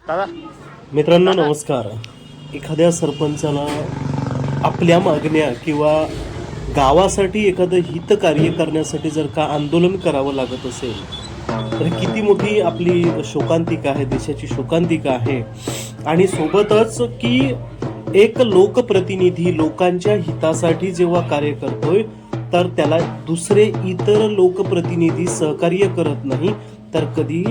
दादा मित्रांनो नमस्कार. एखाद्या सरपंचाला आपल्या मागण्या किंवा गावासाठी एखादं हितकार्य करण्यासाठी जर का आंदोलन करावं लागत असेल तर किती मोठी आपली शोकांतिका आहे, देशाची शोकांतिका आहे. आणि सोबतच की एक लोकप्रतिनिधी लोकांच्या हितासाठी जेव्हा कार्य करतोय तर त्याला दुसरे इतर लोकप्रतिनिधी सहकार्य करत नाही, तर कधी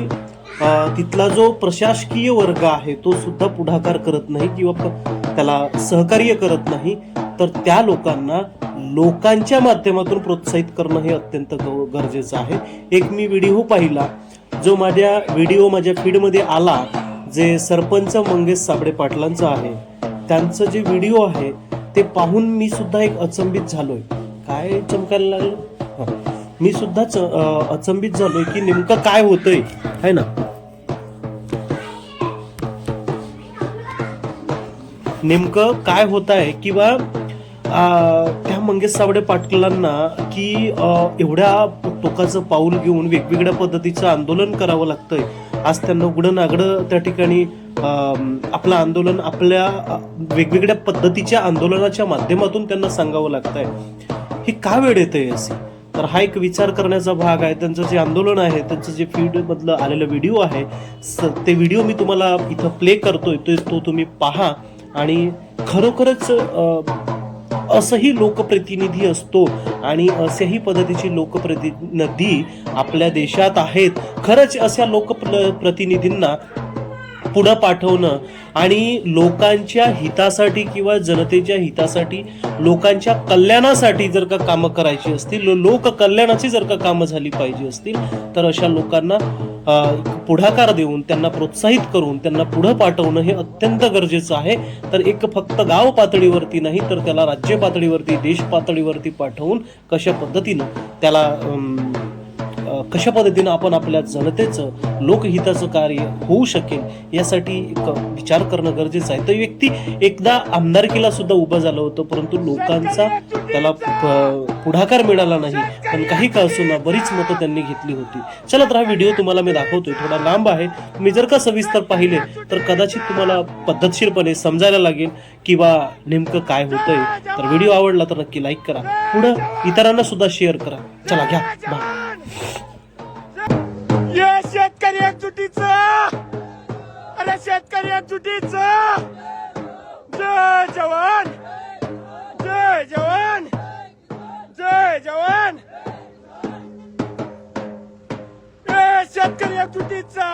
तिथला जो प्रशासकीय वर्ग आहे तो सुद्धा पुढाकार करत नाही किंवा त्याला सहकार्य करत नाही, तर त्या लोकांना लोकांच्या माध्यमातून प्रोत्साहित करणं हे अत्यंत गरजेचं आहे. एक मी व्हिडिओ पाहिला जो माझ्या फीडमध्ये आला, जे सरपंच मंगेश साबळे पाटलांचा आहे. त्यांचं जे व्हिडिओ आहे ते पाहून मी सुद्धा एक अचंबित झालोय. काय चमकायला लागलं, मी सुद्धा अचंबित झालोय की नेमकं काय होतंय है ना. नेमकं काय होत आहे किंवा त्या मंगेश साबळे पाटलांना की एवढ्या टोकाचं पाऊल घेऊन वेगवेगळ्या पद्धतीचं आंदोलन करावं लागतंय. आज त्यांना उघडं नागडं त्या ठिकाणी आपलं आंदोलन आपल्या वेगवेगळ्या पद्धतीच्या आंदोलनाच्या माध्यमातून त्यांना सांगावं लागतंय. हे का वेळ येतंय असे, तर हा एक विचार करण्याचा भाग आहे. त्यांचं जे आंदोलन आहे, त्यांचं जे फीड मधलं आलेलं व्हिडिओ आहे, ते व्हिडिओ मी तुम्हाला इथं प्ले करतोय, तो तुम्ही पहा. आणि खरोखरच असंही लोकप्रतिनिधी असतो आणि अशाही पद्धतीची लोकप्रतिनिधी आपल्या देशात आहेत. खरंच अशा लोकप्रतिनिधींना पुढं पाठवणं आणि लोकांच्या हितासाठी किंवा जनतेच्या हितासाठी, लोकांच्या कल्याणासाठी जर का कामं करायची असतील, लोक कल्याणाची जर का कामं झाली पाहिजे असतील, तर अशा लोकांना पुढाकार देऊन त्यांना प्रोत्साहित करून त्यांना पुढं पाठवणं हे अत्यंत गरजेचं आहे. तर एक फक्त गाव पातळीवरती नाही तर त्याला राज्य पातळीवरती, देश पातळीवरती पाठवून कशा पद्धतीनं आपण आपल्या जनतेचं लोकहिताचं कार्य होऊ शकेल यासाठी एक विचार करणं गरजेचं आहे. तर व्यक्ती एकदा आमदारकीला सुद्धा उभं झालं होतं, परंतु लोकांचा त्याला पुढाकार मिळाला नाही. पण काही का असून बरीच मतं त्यांनी घेतली होती. चला तर हा व्हिडिओ तुम्हाला मी दाखवतोय, थोडा लांब आहे. तुम्ही जर का सविस्तर पाहिले तर कदाचित तुम्हाला पद्धतशीरपणे समजायला लागेल किंवा नेमकं काय होतंय. तर व्हिडिओ आवडला तर नक्की लाईक करा, पुढं इतरांना सुद्धा शेअर करा. चला घ्या बाय. शेतकरी एकजुटीचं, अरे शेतकरी एकजुटीचं. जय जवान, जय जवान, जय जवान. शेतकरी एकजुटीचा.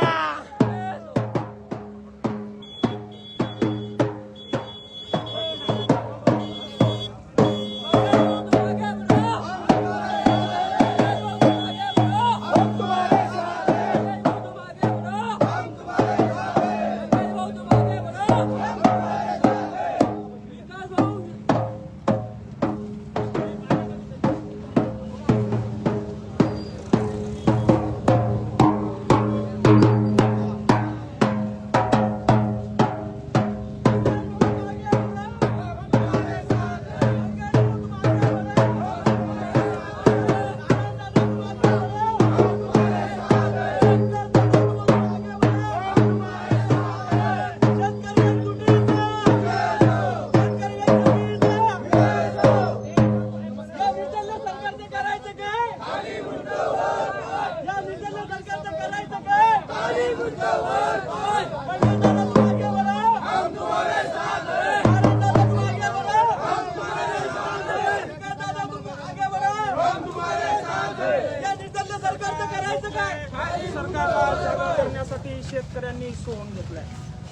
सरकारला जागा करण्यासाठी शेतकऱ्यांनी सोंग घेतलाय.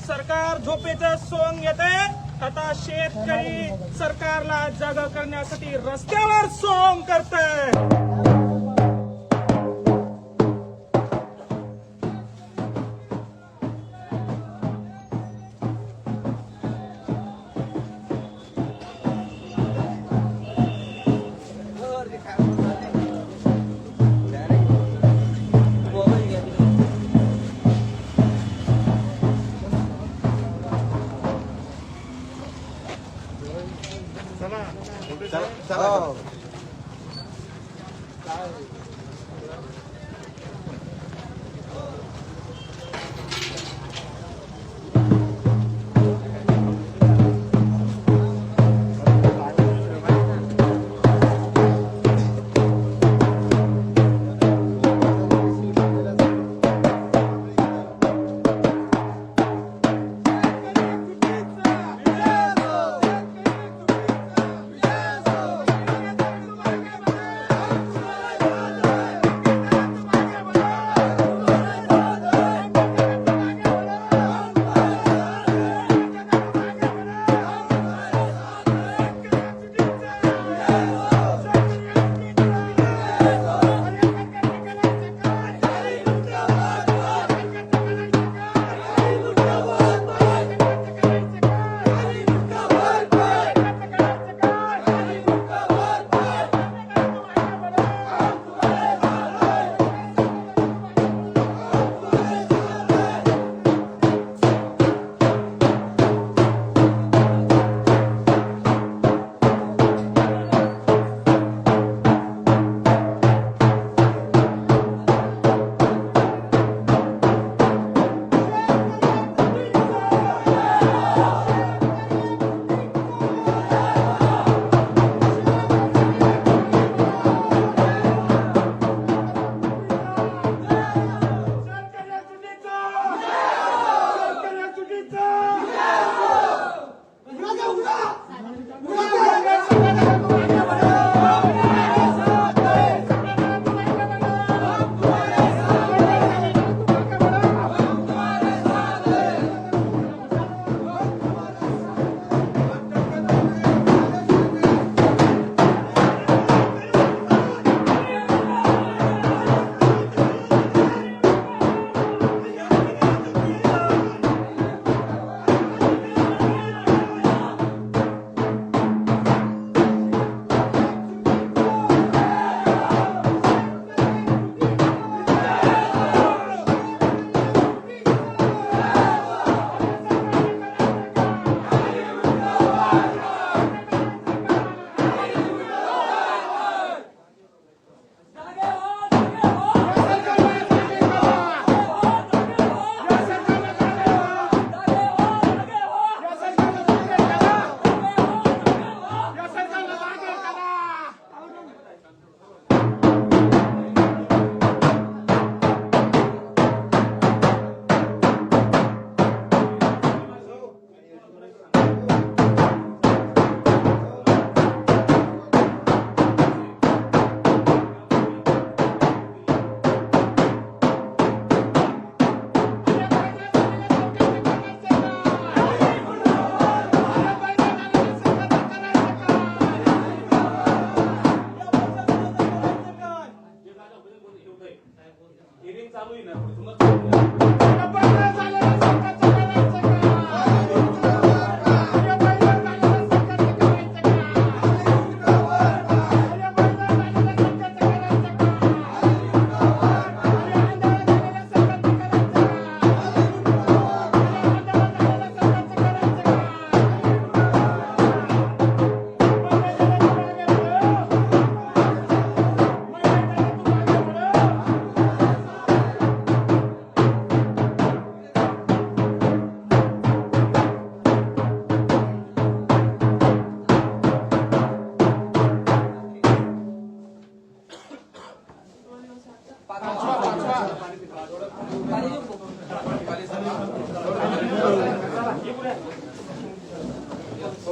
सरकार झोपेचं सोंग घेते. आता शेतकरी सरकारला जागा करण्यासाठी रस्त्यावर सोंग करते.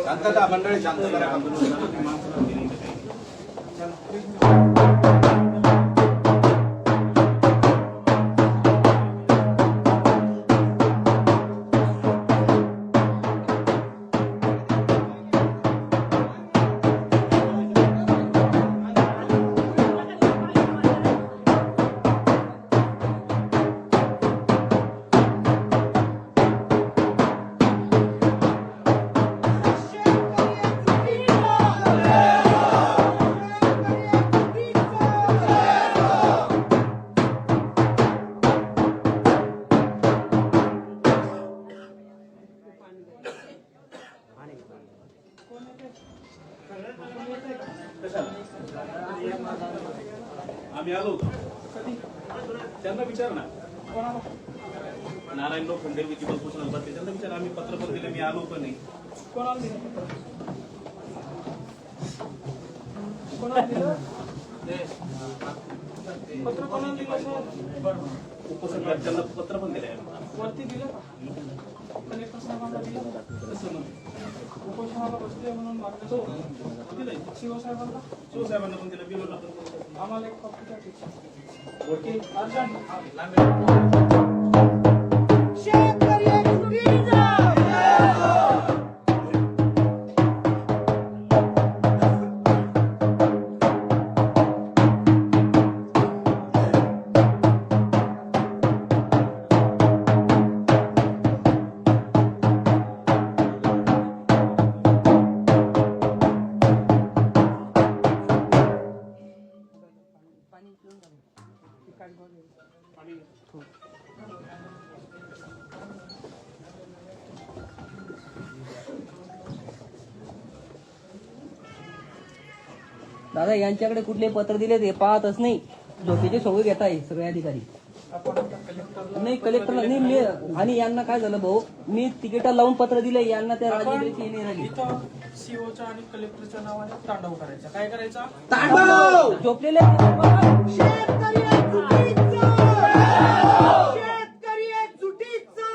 शांतता मंडळी, शांत करा. आम्ही आलो होतो त्यांना विचार ना, नारायण लोखंडे विजिबल पोषण त्यांना विचार. आम्ही पत्र पण दिले, मी आलो पण नाही. कोणाला दिलं? कोणाला दिलं? पत्र कोणाला दिलं सर? उपसरकार त्यांना पत्र पण दिले. वरती दिलं का? कलेक्टर साहेबांना दिलं का? उपोषणाला बसले म्हणून मागणी दिलंय शिवसाहेबांना, शिवसाहेबांना पण दिलं, बिलोला पण. आम्हाला एक कॉपी द्या त्याची. Okay, urgent. शेतकरी एकजुटीचा दादा यांच्याकडे कुठले पत्र दिले ते पाहतच नाही, झोपेचे सवय घेत आहे सगळे अधिकारी. नाही कलेक्टरला नाही मी, आणि यांना काय झालं भाऊ, मी तिकीट लावून पत्र दिले यांना, त्या राजेंद्रची नाही राहिली. इथं सीओच्या आणि कलेक्टरच्या नावाने तांडव करायचा. काय करायचा? तांडव झोपलेले शेतकरी एकजुटीचा, शेतकरी एकजुटीचा.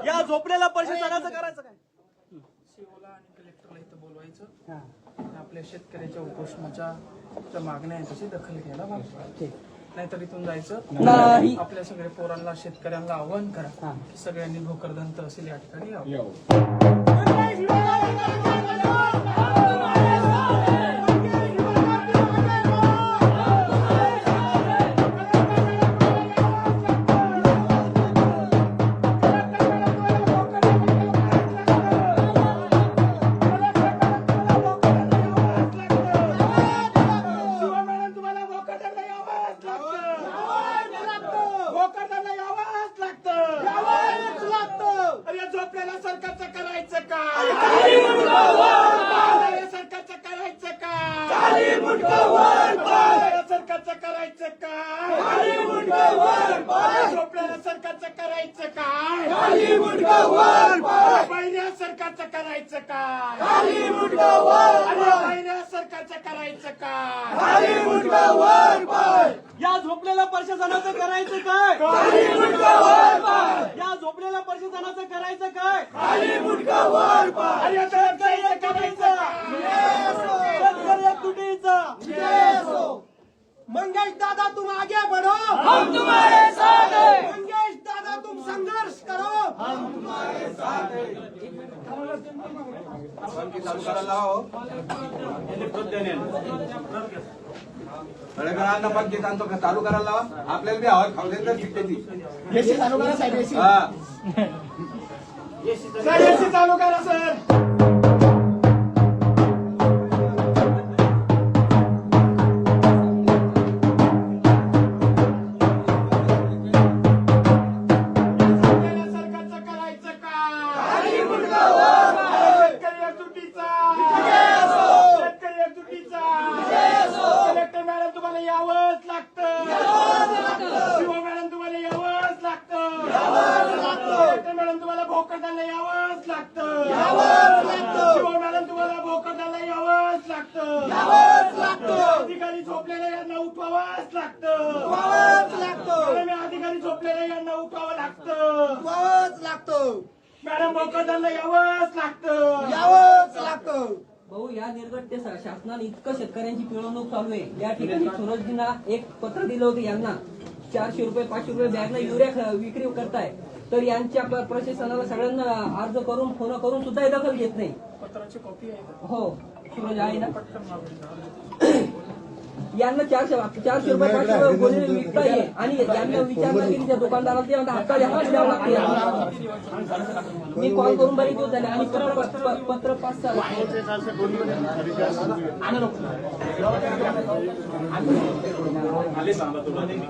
या झोपलेल्या प्रशासनाचं करायचं काय? सीओला आणि कलेक्टरला इथं बोलवायचं. आपल्या शेतकऱ्याच्या उपोषणाच्या ज्या मागण्या आहेत त्याची दखल घ्यायला भाग, नाहीतर इथून जायचं नाही. आपल्या सगळ्या पोरांना शेतकऱ्यांना आव्हान करा की सगळ्यांनी भोकरदन तहसील या ठिकाणी यावं. झोपलेल्या सरकारचं करायचं काय? सरकारचं करायचं काय? सरकारचं करायचं काय? झोपलेल्या सरकारचं करायचं काय? पहिल्या सरकारचं करायचं काय? पहिल्या सरकारचं करायचं काय? या झोपलेल्या प्रशासनाचं करायचं काय? या झोपलेल्या प्रशासनाचं करायचं काय? शेतकरी एकजुटीचा. मंगेश दादा तुम आगे बढ़ो, हम तुम्हारे साथ हैं. मंगेश दादा तुम संघर्ष करो, हम तुम्हारे साथ हैं. चालू करायला लावा. तळेकरांना पण घेत आणतो का चालू करायला लावा. आपल्याला बी हवा खाऊ दे तर शिकते ती. चालू करा साहेब, एसी हा चालू करा सर. अधिकारी झोपलेल्या यांना उठवावंच लागतं. अधिकारी झोपलेल्या यांना उठवावं लागतं. मॅडम मोकळ्याला यावंच लागतं. भाऊ या निर्गट शासनाने इतकं शेतकऱ्यांची पिळवणूक चालू आहे. या ठिकाणी सूरजजींना एक पत्र दिलं होतं यांना 400 रुपये 500 रुपये बॅगनं युरिया विक्री करताय, तर यांच्या प्रशासनाला सगळ्यांना अर्ज करून फोन करून सुद्धा दखल घेत नाही. पत्राची कॉपी आहे का? हो सूरज आहे ना. यांना 400 रुपये 500 रुपये बोलले विकता ये आणि यांना विचारलं की त्या दुकानदाराला ते म्हणतात हप्ता द्यावा लागते. मी कॉल करून बरेच दिवस झाले आणि पत्र 5-6 आले सांगा तुला ते मी.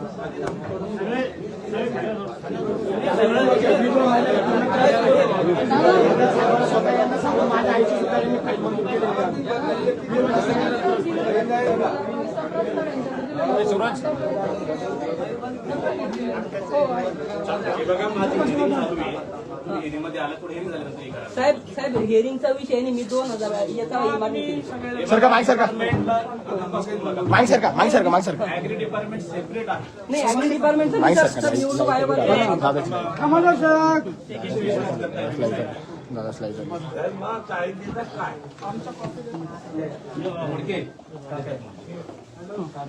हे बघा माझी हिअरिंग चालू आहे. हिअरिंग मध्ये आलं थोडं हिअरिंग झाल्यानंतर हे करा. साहेब हिअरिंगचा विषय नाही. मी 2000 याचा मागणी केली. ऍग्री डिपार्टमेंट सेपरेट आहे. नाही ऍग्री डिपार्टमेंटचं निवडणूक आयोगाने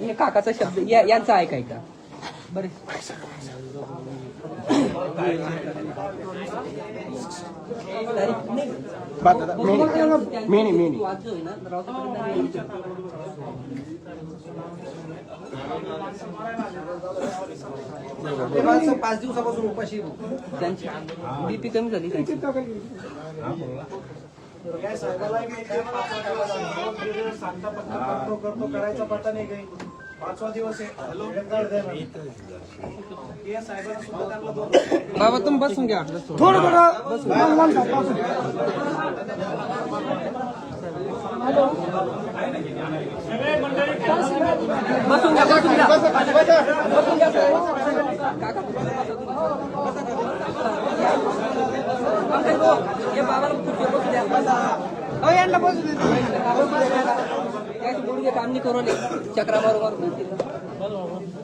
हे काकाचा शब्द यांचा ऐकायचा बरे. माणसं 5 दिवसापासून उपाशी आहे. त्यांची बीपी कमी झाली त्यांची. या साहेबाला मी ते 5 दिवस सांगता पत्र करतो करायचा पत्ता नाही काही. 5वा दिवस आहे. हॅलो या साहेबांना सुद्धा त्यांना बाबा तुम्ही बसून घ्या. थोडं बसून घ्या बसून घ्या बसून घ्या काका हे बाबाला खुर्चीवर बसू द्या. यांना बसू द्या. गुडघे काम नाही करू नये. चक्रा मारू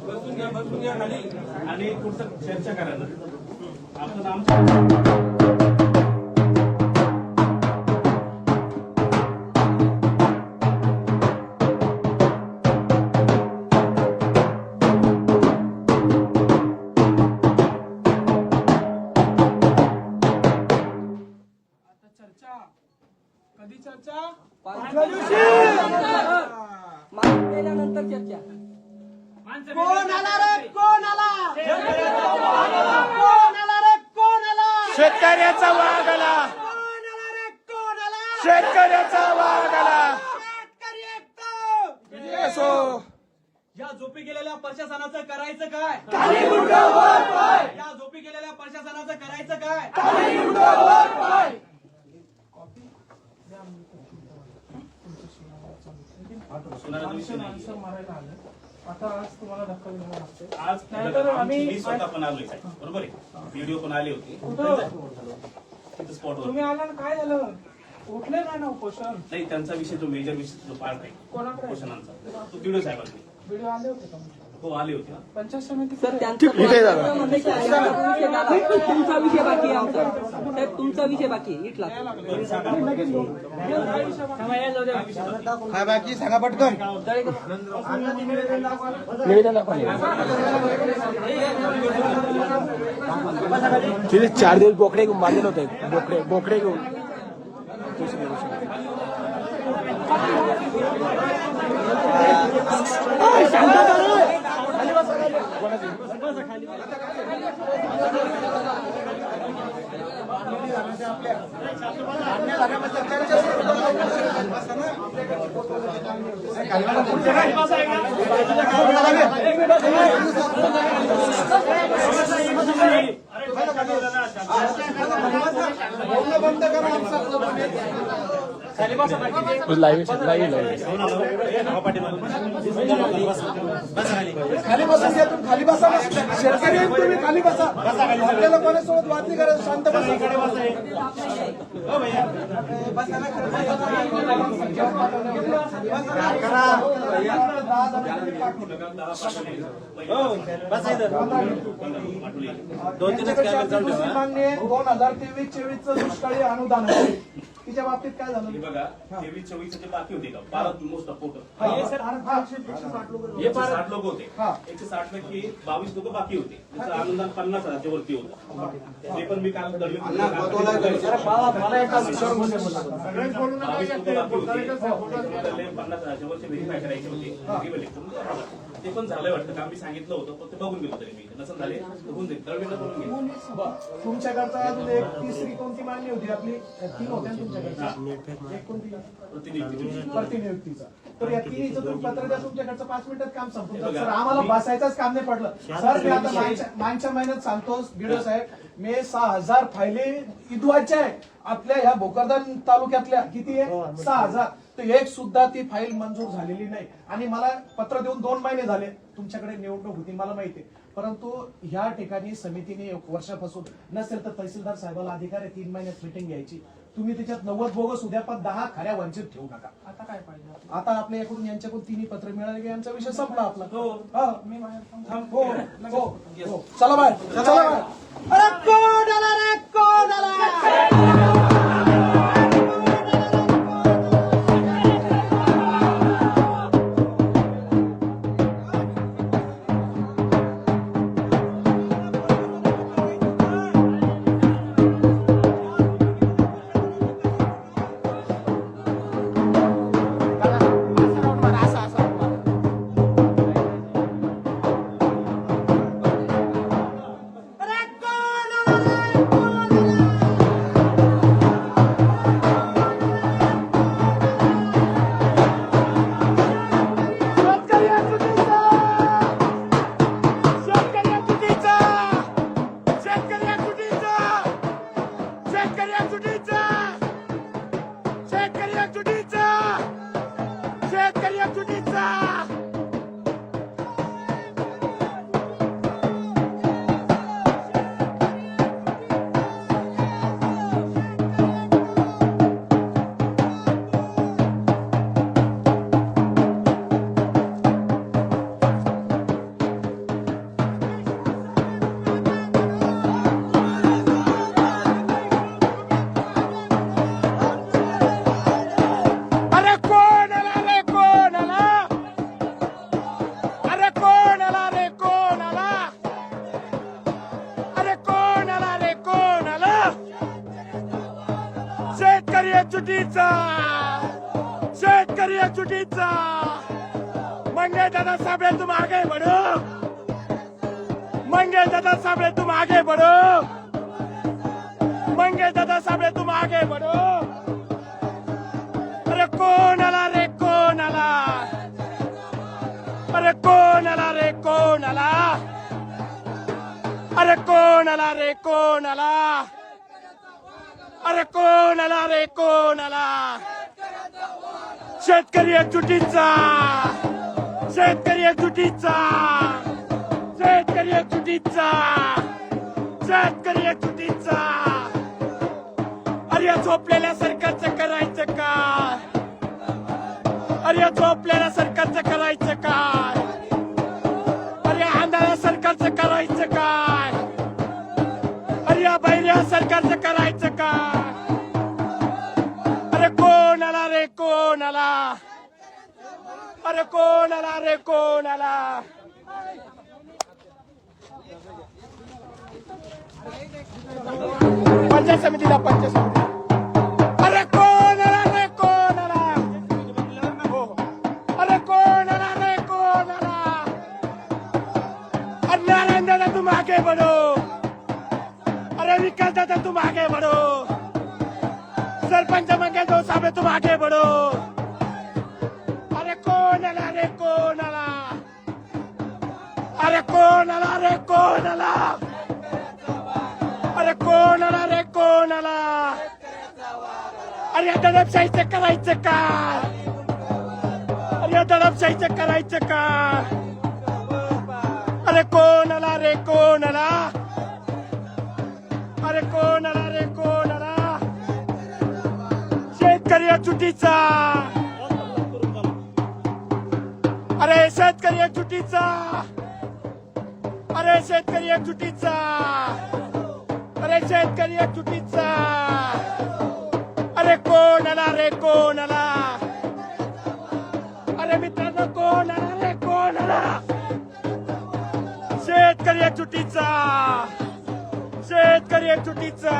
बसून घ्या खाली आणि पुढचं चर्चा करा ना. आपण कधी चर्चा? केल्यानंतर चर्चा. कोण आला रे? कोण आला? कोण आला रे? कोण आला? शेतकऱ्याचा वाघ आला. कोण आला रे? कोण आला? शेतकऱ्याचा वाघ आला. शेतकरी एकटा. या झोपी गेलेल्या प्रशासनाचं करायचं काय? या झोपी गेलेल्या प्रशासनाचं करायचं काय? माणसं मारायला आले. आता आज तुम्हाला धक्का देणार असते. आज नाहीतर आम्ही मी स्वतः पण आलोय साहेब. बरोबर आहे. व्हिडिओ पण आले होते तिथं स्पॉटवर. तुम्ही आला ना, काय झालं? उठले नाही ना उपोषण? नाही त्यांचा विषय जो मेजर विषय जो पार्ट आहे कोणाकडे? उपोषणांचा तो व्हिडिओ साहेबांनी व्हिडिओ आले होते का? हो आले होते ना. पंचायत समिती सर त्यांचा तुमचा विषय बाकी आहे आमचा. साहेब तुमचा विषय बाकी आहे. इटला काय बाकी सांगा पटकन. तिथे 4 दिवस बोकडे घेऊन बांधले होते. बोकडे घेऊन लाईव्ह खाली बसा घ्या तुम्ही, खाली बसा ना. शेतकरी आहेत तुम्ही, खाली बसा. आपल्याला कोणासोबत वाद नाही करायचं, शांत बसा. मागणी 2023-24 दुष्काळी अनुदान आहे. तिच्या बाबतीत काय झालं? बघा 23-24 चे बाकी होते का 12 मोस्ट ऑफ टोटल हा. 160 लोक होते. हा. 160 पैकी 22 लोक बाकी होते. त्याचं अनुदान 50,000च्या वरती होतं. ते पण मी काल दळवी 22 लोक बाकी होते. त्याच्यातले 50,000च्या वरचे व्हेरीफाय करायचे होते. ते पण झालंय वाटतं का मी सांगितलं होतं पण ते बघून गेलो तरी मी नसं झाले होऊन जाईल दळवीला बघून गेलो. तुमच्याकडचा अजून एक तिसरी कोणती मागणी होती आपली? 3 होत्या ना तुमच्याकडच्या. एक कोणती? प्रतिनियुक्तीचा. तर या तिन्हीचं तुम्ही पत्र द्या, तुमच्याकडचं 5 मिनिटात काम संपून जातं. सर आम्हाला बसायचंच काम नाही पडलं. सर मी आता मागच्या महिन्यात सांगतो बीडो साहेब, मी 6,000 फायली इदवायच्या आहे आपल्या ह्या भोकरदन तालुक्यातल्या. किती आहे? 6,000. तर एक सुद्धा ती फाईल मंजूर झालेली नाही. आणि मला पत्र देऊन 2 महिने झाले. तुमच्याकडे निवडणूक होती मला माहिती आहे, परंतु ह्या ठिकाणी समितीने 1 वर्षापासून नसेल तर तहसीलदार साहेबाला अधिकार आहे 3 महिन्यात मीटिंग घ्यायची. तुम्ही त्याच्यात 90 बोगस उद्या पण 10 खऱ्या वंचित ठेवू नका. आता काय पाहिजे? आता आपल्याकडून यांच्याकडून 3 पत्र मिळाले की यांचा विषय संपला आपला. हो. चला बाय, चला बाय. अरे कोण आला रे, कोण आला? शेतकरी एकजुटीचा मंगे दादा साबळे तुम आगे बढ़ो, मंगे दादा साबळे तुम आगे बढ़ो, मंगे दादा साबळे तुम आगे बढ़ो. अरे कोण आला रे, कोण आला? अरे कोण आला रे, कोण आला? अरे कोण आला रे, कोण आला? अरे कोण आला रे, कोण आला? शेतकरी एकजुटीचा, शेतकरी एकजुटीचा, शेतकरी एकजुटीचा, शेतकरी एकजुटीचा. अरे या झोपलेल्या सरकारचं करायचं काय? अरे या झोपलेल्या सरकारचं करायचं काय? अरे या आंधळ्या सरकारचं करायचं काय? अरे या बहिऱ्या सरकारचं करायचं काय? अरे कोण आला रे, कोण आला? अरे कोण आला रे, कोण आला? पंचायत समितीला, पंचायत समिती. अरे कोण आला रे, कोण आला? अरे कोण आला रे, कोण आला? अरे नारायण दादा तुम आगे बढ़ो, अरे विकास दादा तुम आगे बढ़ो, सरपंच मंगे दो साहब तुम आगे बढ़ो. अरे कौन आला रे, कौन आला? अरे कौन आला रे, कौन आला? अरे कौन आला रे, कौन आला? अरे दडपशाहीचं करायचं काय? अरे दडपशाहीचं करायचं काय? अरे कोणाला रे कोणाला? अरे कोणाला रे कोणाला? शेतकरी चुकीचा. अरे शेतकरी चुकीचा. अरे शेतकरी चुकीचा. अरे शेतकरी चुकीचा. अरे कोणाला रे कोणाला? अरे मित्रांनो कोणाला रे कोणाला? शेतकरी चुकीचा. शेतकरी चुकीचा.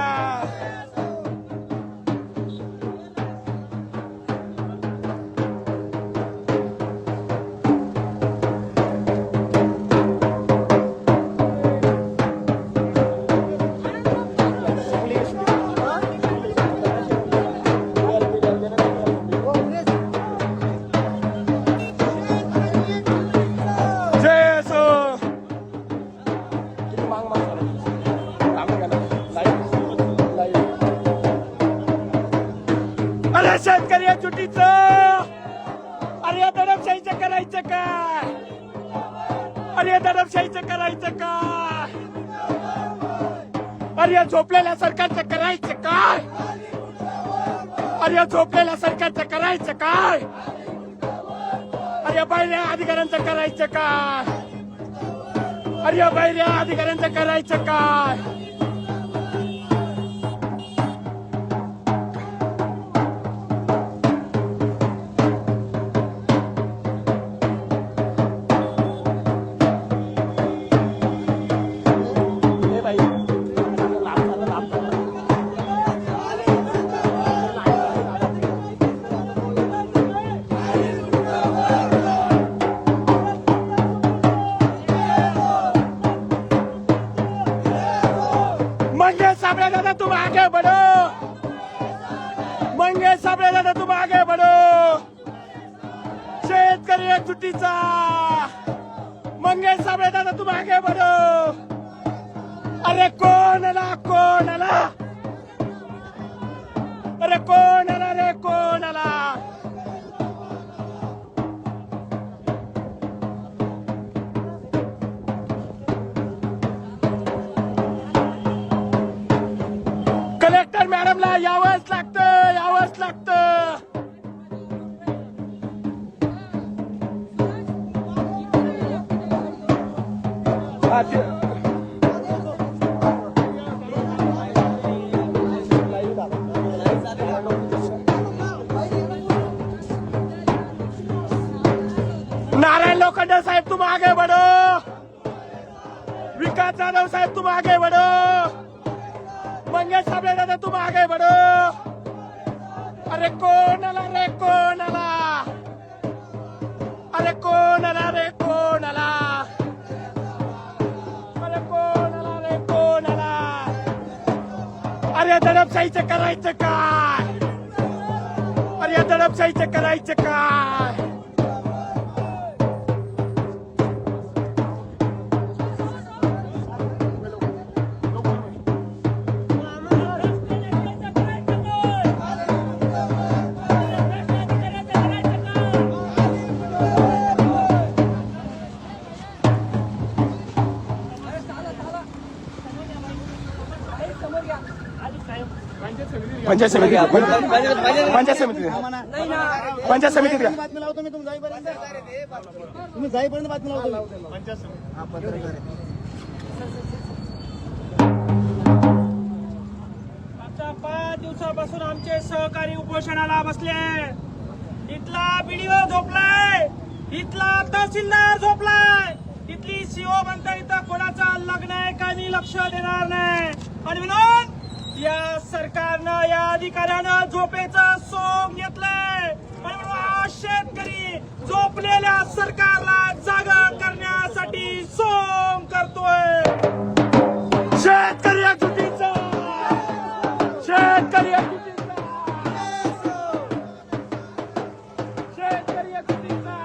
अरे शेतकरी चुकीचं. अरे दडपशाहीचं करायचं काय? अरे दडपशाहीचं करायचं काय? अरे झोपलेल्या सरकारचं करायचं काय? अरे झोपलेल्या सरकारचं करायचं काय? अरे बाहेर अधिकाऱ्यांचं करायचं काय? अरे बाहेर अधिकाऱ्यांचं करायचं काय? मंगेश साबळे दादा तुम आगे बढ़ो. मंगेश साबळे दादा तुम आगे बढ़ो. शेतकरी चुकीचा. मंगेश साबळे दादा तुम आगे बढ़ो. अरे कोणाला कोणाला? अरे कोणाला रे कोणाला? कलेक्टर मॅडमला यावंच लागतं. यावंच लागतं. नारायण लोखंडे साहेब तुम आगे बढ़ो. विकास जाधव साहेब तुम आगे बढ़ो. मंगेश साबळे दादा तुम आगे बढ़ो. अरे कोणाला रे कोणाला? अरे कोणाला रे कोणाला? अरे कोणाला रे कोणाला? अरे दडपशाहीचं करायचं काय? अरे दडपशाहीचं करायचं काय? पंचायत समिती पंचायत समिती पंचायत समितीत घ्या. बातमी लावतो मी तुम्ही जाईपर्यंत बातमी लावतो. आता 5 दिवसापासून आमचे सहकारी उपोषणाला बसले. इथला बीडीओ झोपलाय. इथला तहसीलदार झोपलाय. इथली सीओ म्हणता इथं कोणाचं लग्न आहे का मी लक्ष देणार नाही. आणि विनोद या सरकारनं या अधिकाऱ्यानं झोपेचं सोंग घेतलंय. शेतकरी झोपलेल्या सरकारला जागा करण्यासाठी सोंग करतोय. शेतकरी चुकीचा. शेतकरी चुकीचा. शेतकरी चुकीचा.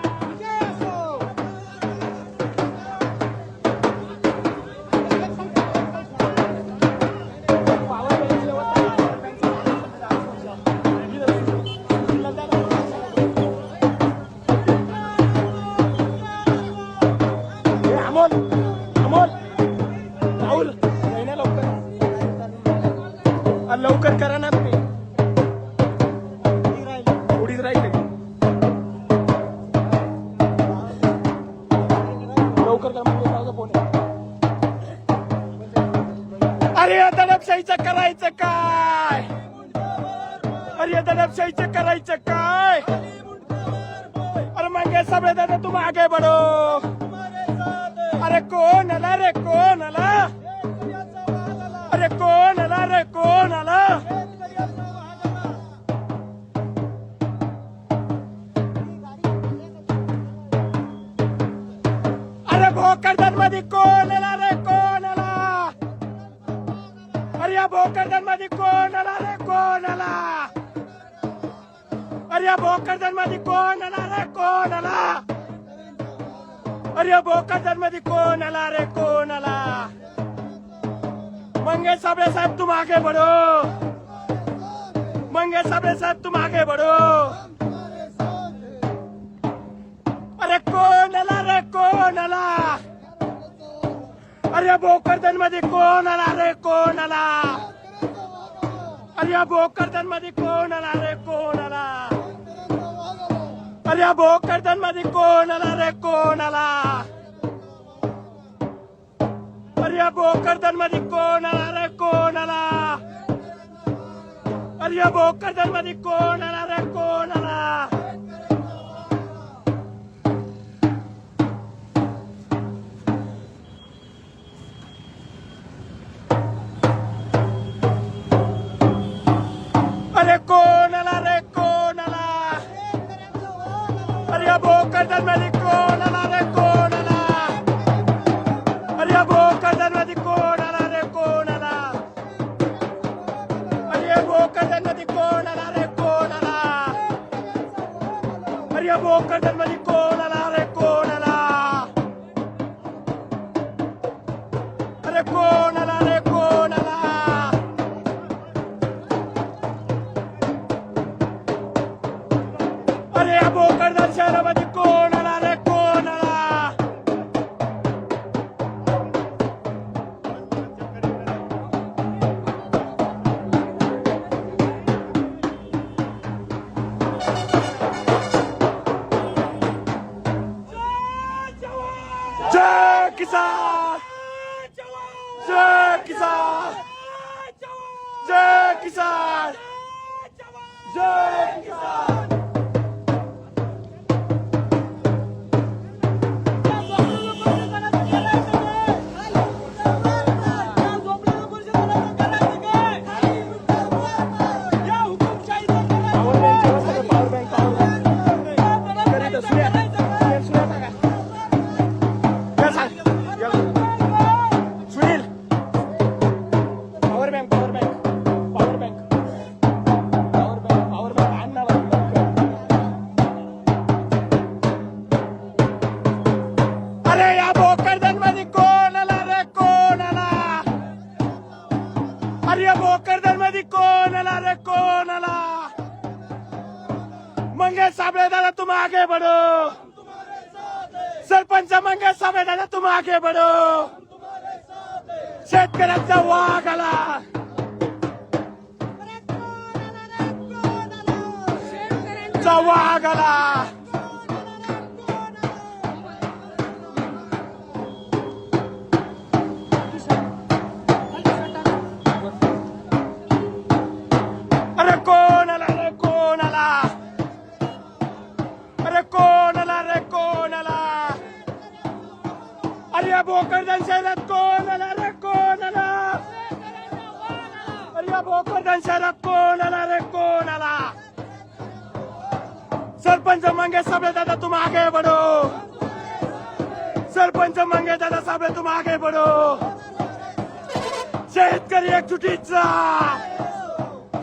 लवकर करा ना तुम्ही. उडीत राहिले लवकर करा म्हणजे माझा फोन आहे. अरे या दडपशाहीचं करायचं काय? अरे या दडपशाहीचं करायचं काय? अरे मंगे साबळे दादा तुम आगे बढ़ो. अरे कोण आला रे कोण आला? अरे कोण आला रे कोण आला? अरे भोकरदन मध्ये कोण आला रे कोण आला? अरे या भोकरदन मध्ये कोण आला रे कोण आला? अरे या भोकरदन मध्ये कोण आला रे कोण आला? अरे या भोकरदन मध्ये कोण आला रे कोण आला? मंगे साबळे साहब तुम आगे बढ़ो. मंगे साबळे साहब तुम आगे बढ़ो. अरे कोण आला रे कोण आला? अरे या भोकरदन मध्ये कोण आला रे कोण आला? अरे या भोकरदन मध्ये कोण आला रे कोण आला? अरे या भोकरदन मध्ये कोण आला रे कोण आला? अरे या भोकरदन मध्ये कोण आला रे कोण आला? अरे या भोकरदन मध्ये कोण आला रे कोण आला? अरे कोण आला रे कोण आला? अरे या भोकरदन मध्ये कोण आला रे कोण आला? अरे या भोकरदन मध्ये कोण आला रे कोण आला? अरे या भोकरदन मध्ये कोण आला रे कोण आला? अरे या भोकरदन मध्ये कोण आला रे कोण आला? अरे कोण आला रे कोण आला? अरे या भोकरदन शहरामध्ये कोण आला रे कोण आला? जय किसान. जय किसान. जय किसान. जय किसान. अरे या भोकरदन मध्ये कोण आला रे कोण आला? अरे या भोकरदन मध्ये कोण आला रे कोण आला? मंगे साबळे दादा तुम आगे बढ़ो. सरपंच मंगे साबळे दादा तुम आगे बढ़ो. शेतकऱ्यांचा वाघ आला. चा वाघ आला. अरे कोण आला रे कोण आला? अरे कोण आला रे कोण आला? अरे या भोकरदन शहरात कोण आला रे कोण आला? अरे या भोकरदन शहरात कोण आला रे कोण आला? सरपंच मंगे साबळे दादा तुम आगे बढ़ो. सरपंच मंगे दादा साबळे तुम आगे बढ़ो. शेतकरी एकजुटीचा.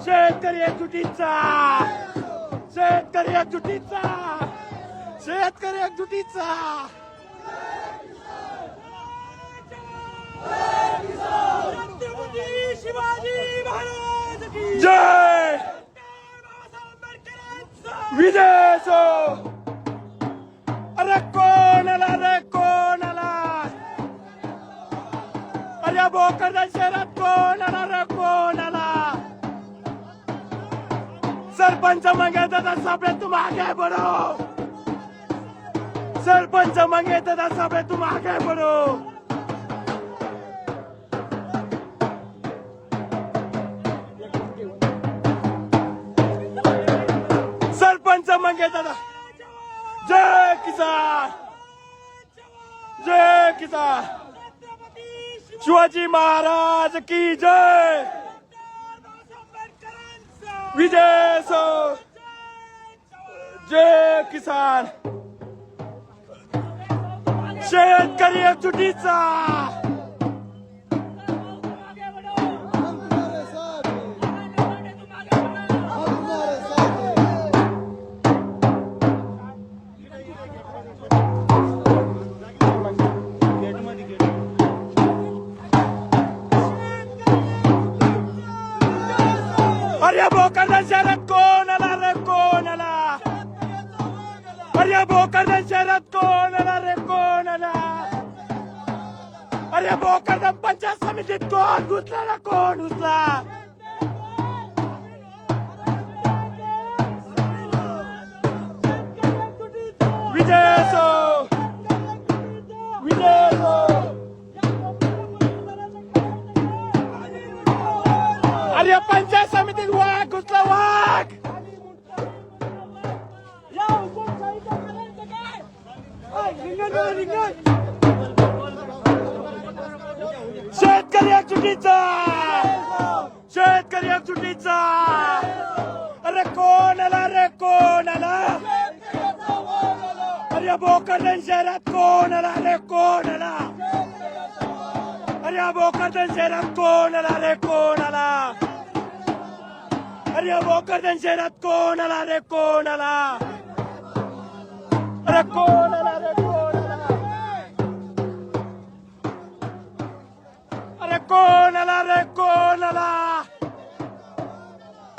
शेतकरी एकजुटीचा. शेतकरी एकजुटीचा. शेतकरी एकजुटीचा. शिवाजी महाराज की जय. विजय असो. अरे कोण आला रे कोण आला? अरे या भोकरदन शहरात कोण आला रे कोण आला? सरपंच मंगे दादा साबळे तुम आगे बढ़ो, सरपंच मंगे दादा साबळे तुम आगे बढ़ो। सरपंच मंगे दादा जय किसान, जय किसान, शिवाजी महाराज की जय, विजय सो, जय किसान, शेतकरी एकजुटीचा, अरे भोकरदन शहरात कोण आला रे कोण आला, अरे भोकरदन शहरात कोण आला रे कोण आला, अरे भोकरदन पंचायत समितीत कोण घुसला रे कोण घुसला, विजय सो, विजय सो, अरे पंचायत समितीत वाघ घुसला वाघ, शेतकरी एकजुटीचा, शेतकरी एकजुटीचा, अरे कोण आला रे कोण आला, अरे भोकरदन शहरात कोण आला रे कोण आला, अरे भोकरदन शहरात कोण आला रे कोण आला, अरे भोकरदन शहरात कोण आला रे कोण आला, अरे कोण आला रे कोण आला, अरे कोण आला रे कोण आला,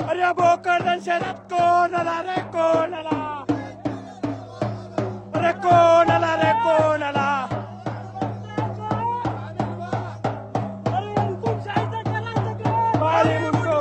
अरे भोकरदन शहरात कोण आला रे कोण आला, अरे कोण आला रे कोण आला, माली मुंडको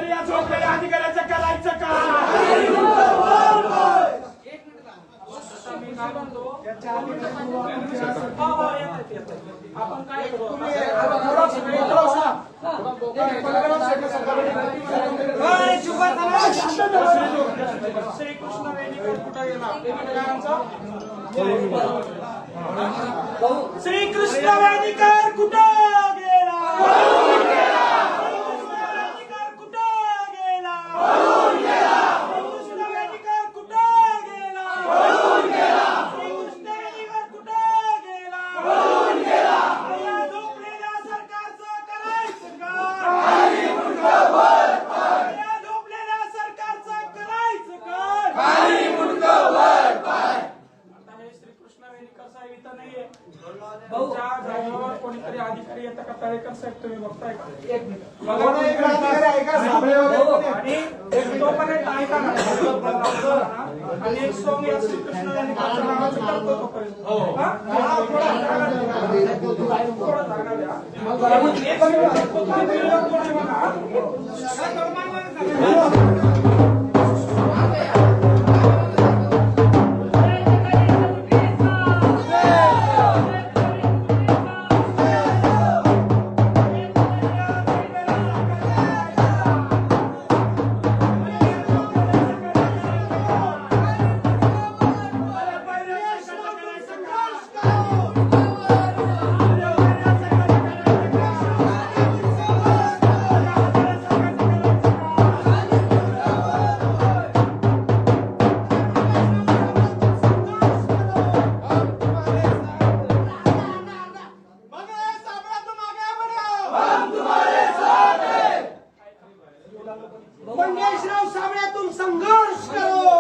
तरी या झोपलेल्या अधिकाऱ्याचं करायचं का? मी काय म्हणतो, आपण काय करू? श्रीकृष्ण वेणीकर कुठं गेला? काय आमचा? श्रीकृष्ण वेणीकर कुठं गेला? वेणीकर कुठं गेला? श्रीकृष्ण वेणीकर कुठं गेला? श्रीकृष्ण वेणीकर कुठं गेला? या झोपलेल्या सरकारचं करायचं काय? या झोपलेल्या सरकारचं करायचं काय? आता हे श्रीकृष्ण वेणीकर साहेब इथं नाहीये. ज्या जागेवर कोणीतरी अधिकारी येतं का? तळेकर साहेब तुम्ही बघताय का? एक मिनिट. आणि तोपर्यंत ऐका ना. आणि एक सॉंग या श्रीकृष्ण वेणीकरच्या नावाचं करतो तोपर्यंत. हा? थोडा जागा द्या. एक मिनिट करतो, तुम्ही video कोणी बघा. मंगेशराव साबळे तुम संघर्ष करो.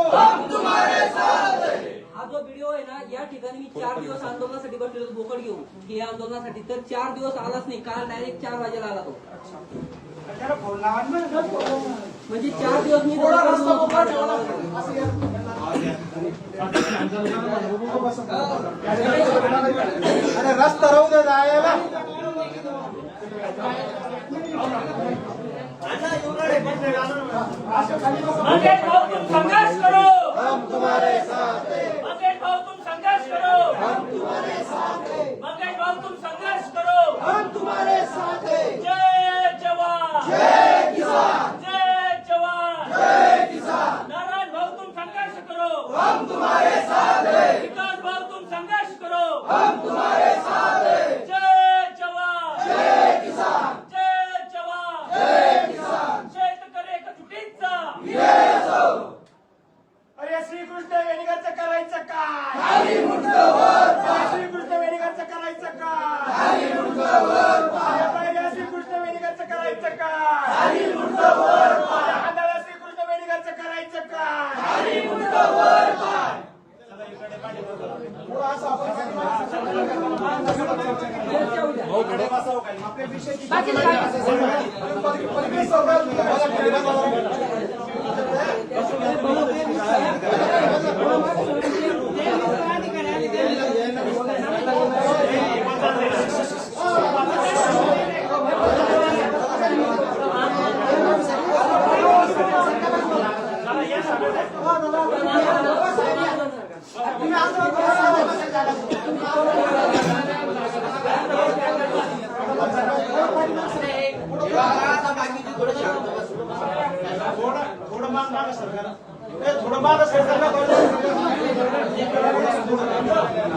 हा जो व्हिडिओ आहे ना, या ठिकाणी मी 4 दिवस आंदोलनासाठी बसलेलो बोकड घेऊन, की या आंदोलनासाठी, तर 4 दिवस आलाच नाही. काल डायरेक्ट 4 वाजेला आला तो. म्हणजे 4 दिवस मी अरे रस्ता राहू दे जायला. मंगेश भाऊ तुम संघर्ष करो. हम तुम्हारे साथ हैं. मंगेश भाऊ तुम संघर्ष करो. हम तुम्हारे साथ हैं. मंगेश भाऊ तुम संघर्ष करो. हम तुम्हारे साथ हैं. जय जवान. जय किसान. जय जवान. जय किसान. नारायण भाऊ तुम संघर्ष करो. हम तुम्हारे साथ हैं. विकास भाऊ तुम संघर्ष करो. हम तुम्हारे साथ हैं. जय जवान. जय किसान. जय जवान. जय किसान. शेतकरी एकजुटीचा अरे श्रीकृष्ण वेणीकरचं करायचं काय? श्रीकृष्ण वेणीकरचं करायचं काय? पहिल्या श्रीकृष्ण वेणीकरचं करायचं काय? हाताला श्रीकृष्ण वेणीकरचं करायचं काय? आपल्या विषयाची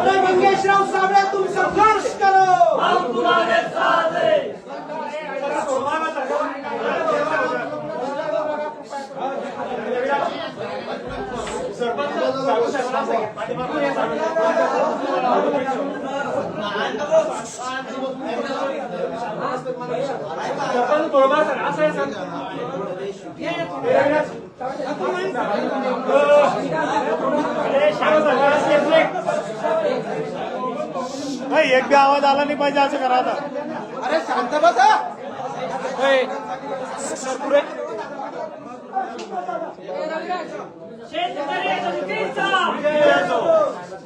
अरे मंगेशराव साबळे तुम संघर्ष करो. हम तुम्हारे साथ हैं. एक बी आवाज आला नाही पाहिजे असं करा आता. अरे शांत बसा. शेतकरी एकजुटीचा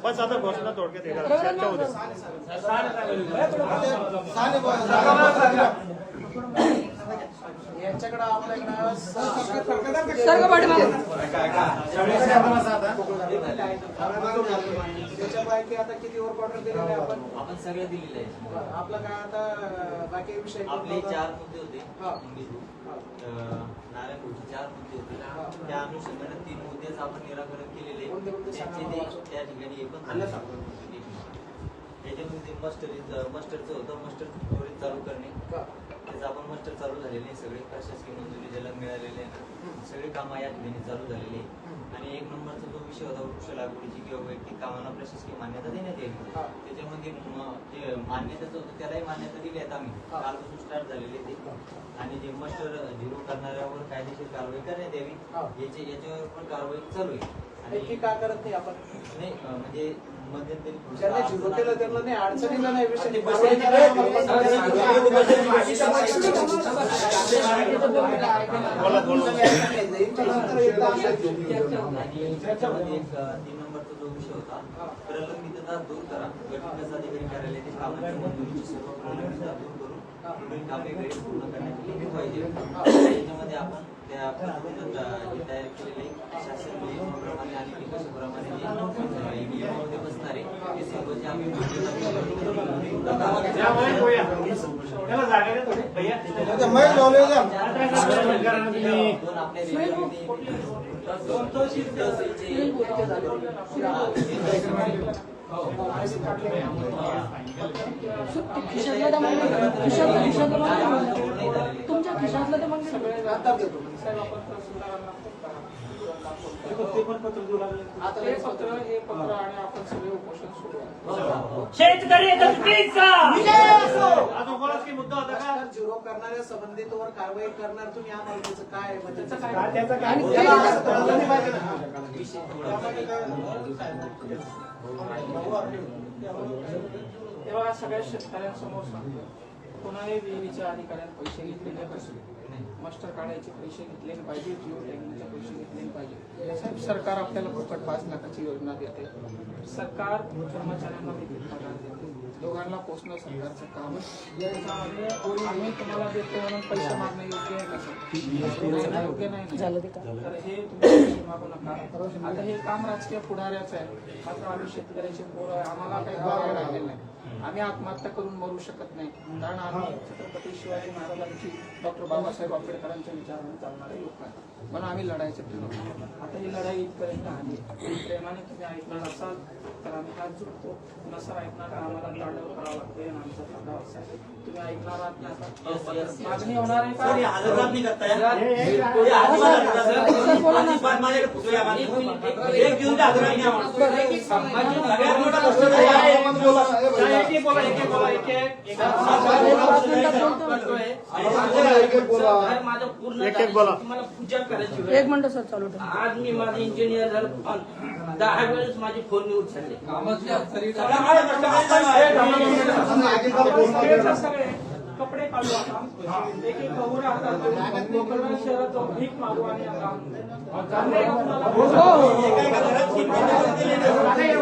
बस आता घोषणा थोडक्यात चर्चा होते. यांच्याकडे आपल्याकडं त्याच्यापैकी आता किती वर्क ऑर्डर दिलेले आहे आपण सगळं दिलेलं आहे. आपलं काय आता बाकी विषय आपले 4 मुद्दे होते. हा. नारायणपूरचे 4 मुद्दे होते. त्या अनुषंगाने 3 मुद्द्याचं आपण निराकरण केलेले कोणते कोणते त्यांचे सांगा ते मला. त्या ठिकाणी हे पण त्याच्यामध्ये मस्टरचं होतं. मस्टर स्टोरेज चालू करणे, त्याचं आपण मस्टर चालू झालेले आहे. सगळे प्रशासकीय मंजुरी ज्याला मिळालेले आहे ना, सगळे कामं या ठिकाणी चालू झालेली आहे. आणि 1 नंबरचा जो विषय होता वृक्ष लागवडीची किंवा वैयक्तिक कामांना प्रशासकीय मान्यता देण्यात यावी, त्याच्यामध्ये जे मान्यतेचं होतं त्यालाही मान्यता दिली आहेत आम्ही. कालपासून स्टार्ट झालेले ते. आणि जे मस्टर झिरो करणाऱ्यावर कायदेशीर कारवाई करण्यात यावी, याच्यावर पण कारवाई चालू आहे. की का करत नाही आपण नाही म्हणजे मध्यंतरी ज्यांना झिरो केलं त्यांना नाही अडचणीला नाही विषय त्याच्यामध्ये 3 नंबरचा जो विषय होता, प्रलंबितता दूर करा. गटविकास अधिकारी कार्यालयातील कामांची मंजुरीची सर्व प्रलंबितता दूर करून पुढील कामे वेळेत पूर्ण करण्यात आली पाहिजे. त्याच्यामध्ये आपण त्या पद्धतीनं जे तयार केलेले शासन नियमाप्रमाणे आणि निकषाप्रमाणे जे नियमामध्ये बसणारे ते सर्व जे आम्ही दोन तुमच्या खिशातलं ते मग आता हे पत्र आणि आपण सगळे उपोषण सुरू आहे. शेतकरी एकत्रितचा झिरो करणाऱ्या संबंधितवर कारवाई करणार तुम्ही आम्हाला त्याचं काय म्हणजे तेव्हा सगळ्या शेतकऱ्यांसमोर सांगतो, कोणाही विहिरीच्या अधिकाऱ्याने पैसे घेतलेले पाहिजे, मास्टर काढायचे पैसे घेतलेले पाहिजे, जिओ टॅगिंगचे पैसे घेतलेले पाहिजे. साहेब, सरकार आपल्याला फुकट 5 लाखाची योजना देते. सरकार कर्मचाऱ्यांना देखील पगार देते. दोघांना पोचणं सरकारचं काम आहे. याच्यामध्ये आम्ही तुम्हाला देतो म्हणून पैसे मागणं योग्य आहे का सर? योग्य नाही ना. तर हे तुम्ही पैसे मागू नका. आता हे काम राजकीय पुढाऱ्याचं आहे, मात्र आम्ही शेतकऱ्याचे पोरं आहे, आम्हाला काही गाव राहिलेलं नाही. आम्ही आत्महत्या करून मरू शकत नाही, कारण आम्ही छत्रपती शिवाजी महाराजांची, डॉक्टर बाबासाहेब आंबेडकरांच्या विचाराने चालणारे लोक आहेत. म्हणून आम्ही लढायचं ठरवलं. आता ही लढाई इथपर्यंत आली. प्रेमाने तुम्ही ऐकणार असाल तर आम्ही हात जोडतो. नसर ऐकणार तर आम्हाला तांडव करावं लागतं आणि आमचा तांडव असा आहे. तुम्ही ऐकणार आहात ना? मागणी होणार आहे का? माझं पूर्ण तुम्हाला पूजा करायची वेळ. 1 मिनिट सर चालू ठेवा. आज मी माझं इंजिनियर झालं, पण 10 वेळेस माझी फोन न्यूज झाले. सगळे कपडे काढू आता, एक एक गहू राहतात, गोकर्ण शहरात भीक मागू आणि आता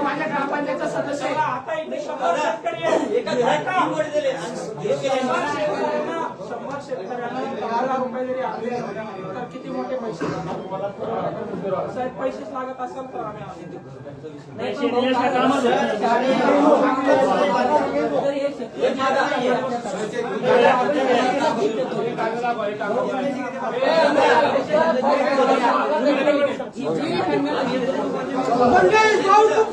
माझ्या ग्रामपंचायतचा सदस्य आहे. आता इथे 100 शेतकरी आहेत. 100 शेतकऱ्यांना 10,000 रुपये जरी आणले तर किती मोठे पैसे जाणार? साहेब, पैसेच लागत असेल तर आम्ही आणून देतो. मंगेश भाऊ खूप